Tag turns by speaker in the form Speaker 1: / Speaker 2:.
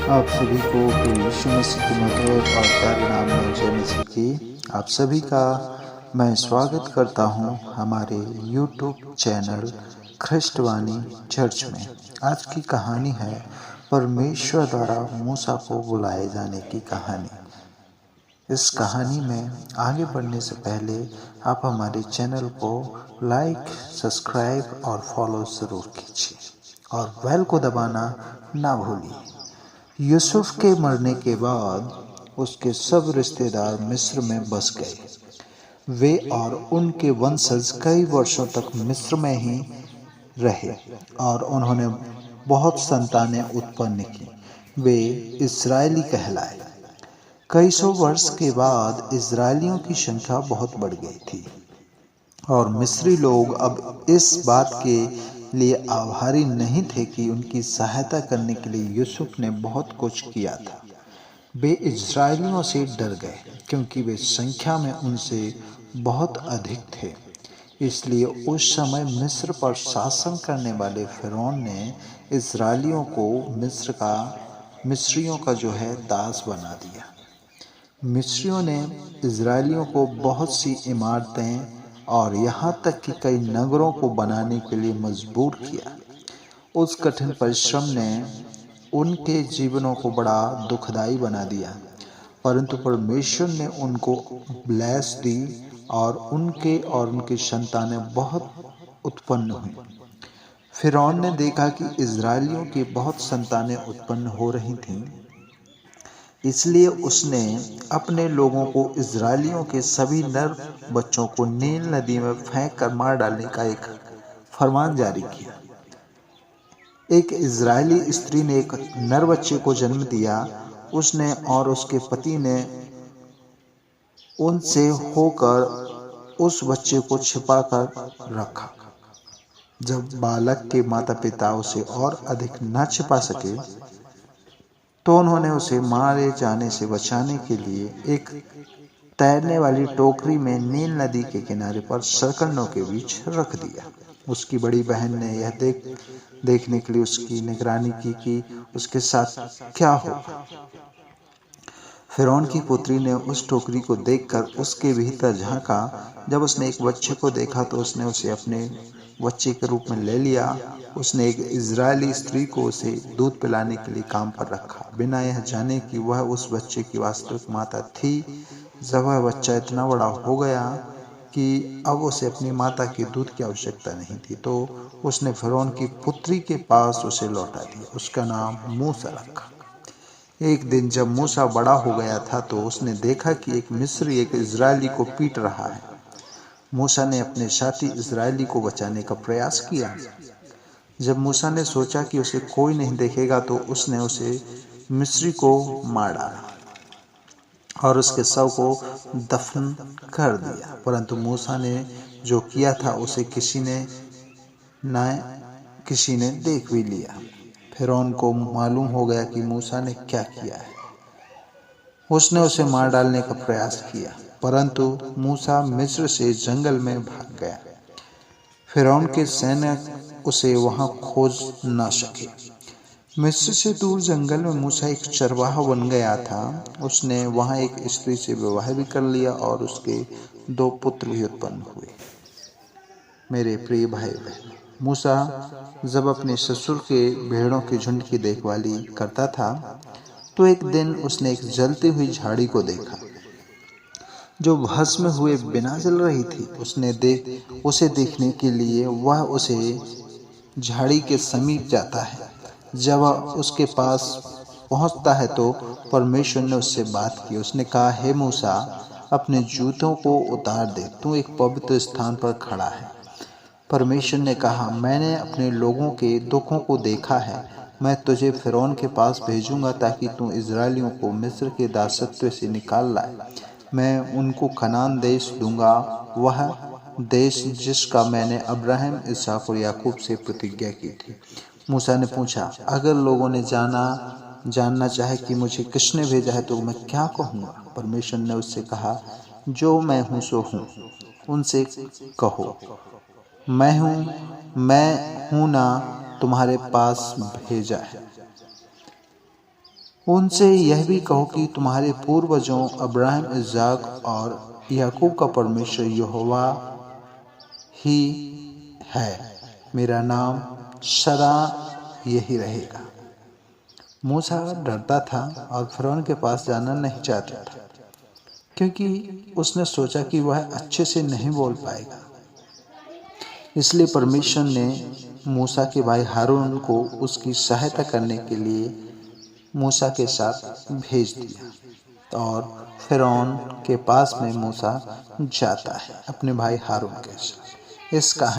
Speaker 1: आप सभी को प्रभु यीशु मसीह के मधुर और प्यारे नाम में जय मसीह की। आप सभी का मैं स्वागत करता हूं हमारे YouTube चैनल ख्रिस्टवानी चर्च में। आज की कहानी है परमेश्वर द्वारा मूसा को बुलाए जाने की कहानी। इस कहानी में आगे बढ़ने से पहले आप हमारे चैनल को लाइक, सब्सक्राइब और फॉलो ज़रूर कीजिए और बेल को दबाना ना भूलिए। यूसुफ के मरने के बाद उसके सब रिश्तेदार मिस्र में बस गए। वे और उनके वंशज कई वर्षों तक मिस्र में ही रहे और उन्होंने बहुत संतानें उत्पन्न की। वे इस्राएली कहलाए। कई सौ वर्ष के बाद इस्राएलियों की संख्या बहुत बढ़ गई थी और मिस्री लोग अब इस बात के लिए आभारी नहीं थे कि उनकी सहायता करने के लिए यूसुफ ने बहुत कुछ किया था। वे इस्राएलियों से डर गए क्योंकि वे संख्या में उनसे बहुत अधिक थे। इसलिए उस समय मिस्र पर शासन करने वाले फिरौन ने इस्राएलियों को मिस्रियों का दास बना दिया। मिस्रियों ने इस्राएलियों को बहुत सी इमारतें और यहाँ तक कि कई नगरों को बनाने के लिए मजबूर किया। उस कठिन परिश्रम ने उनके जीवनों को बड़ा दुखदाई बना दिया, परंतु परमेश्वर ने उनको ब्लेस दी और उनकी संतानें बहुत उत्पन्न हुई। फिरौन ने देखा कि इस्राएलियों की बहुत संतानें उत्पन्न हो रही थीं, इसलिए उसने अपने लोगों को इस्राएलियों के सभी नर बच्चों को नील नदी में फेंक कर मार डालने का एक फरमान जारी किया। एक इस्राएली स्त्री ने एक नर बच्चे को जन्म दिया। उसने और उसके पति ने उनसे होकर उस बच्चे को छिपा कर रखा। जब बालक के माता पिता उसे और अधिक न छिपा सके तो उन्होंने उसे मारे जाने से बचाने के लिए एक तैरने वाली टोकरी में नील नदी के किनारे पर सरकंडों के बीच रख दिया। उसकी बड़ी बहन ने यह देखने के लिए उसकी निगरानी की कि उसके साथ क्या होगा। फिरौन की पुत्री ने उस टोकरी को देखकर उसके भीतर झांका। जब उसने एक बच्चे को देखा तो उसने उसे अपने बच्चे के रूप में ले लिया। उसने एक इजरायली स्त्री को उसे दूध पिलाने के लिए काम पर रखा, बिना यह जाने कि वह उस बच्चे की वास्तविक माता थी। जब वह बच्चा इतना बड़ा हो गया कि अब उसे अपनी माता के दूध की आवश्यकता नहीं थी, तो उसने फिरौन की पुत्री के पास उसे लौटा दिया। उसका नाम मूसा रखा। एक दिन जब मूसा बड़ा हो गया था तो उसने देखा कि एक मिस्री एक इजरायली को पीट रहा है। मूसा ने अपने साथी इजरायली को बचाने का प्रयास किया। जब मूसा ने सोचा कि उसे कोई नहीं देखेगा तो उसने उसे मिस्री को मार डाला और उसके शव को दफन कर दिया। परंतु मूसा ने जो किया था उसे किसी ने देख भी लिया। फिरौन को मालूम हो गया कि मूसा ने क्या किया है। उसने उसे मार डालने का प्रयास किया, परंतु मूसा मिस्र से जंगल में भाग गया। फिरौन के सैनिक उसे वहां खोज न सके। मिस्र से दूर जंगल में मूसा एक चरवाहा बन गया था। उसने वहां एक स्त्री से विवाह भी कर लिया और उसके 2 पुत्र भी उत्पन्न हुए। मेरे प्रिय भाई बहन, मूसा जब अपने ससुर के भेड़ों के झुंड की देखभाली करता था तो एक दिन उसने एक जलती हुई झाड़ी को देखा जो भस्म हुए बिना जल रही थी। उसे देखने के लिए वह उसे झाड़ी के समीप जाता है। जब वह उसके पास पहुंचता है तो परमेश्वर ने उससे बात की। उसने कहा, हे मूसा, अपने जूतों को उतार दे, तू एक पवित्र स्थान पर खड़ा है। परमेश्वर ने कहा, मैंने अपने लोगों के दुखों को देखा है। मैं तुझे फिरौन के पास भेजूंगा ताकि तू इस्राएलियों को मिस्र के दासत्व से निकाल लाए। मैं उनको कनान देश दूंगा, वह देश जिसका मैंने अब्राहम, इसहाक और याकूब से प्रतिज्ञा की थी। मूसा ने पूछा, अगर लोगों ने जानना चाहे कि मुझे किसने भेजा है तो मैं क्या कहूँगा? परमेश्वर ने उससे कहा, जो मैं हूँ सो हूँ, उनसे कहो, मैं हूँ ना तुम्हारे पास भेजा है। उनसे यह भी कहो कि तुम्हारे पूर्वजों अब्राहम, इसहाक और याकूब का परमेश्वर यहोवा ही है। मेरा नाम सदा यही रहेगा। मूसा डरता था और फिरौन के पास जाना नहीं चाहता था, क्योंकि उसने सोचा कि वह अच्छे से नहीं बोल पाएगा। इसलिए परमेश्वर ने मूसा के भाई हारून को उसकी सहायता करने के लिए मूसा के साथ भेज दिया और फिरौन के पास में मूसा जाता है अपने भाई हारून के साथ। इस कहानी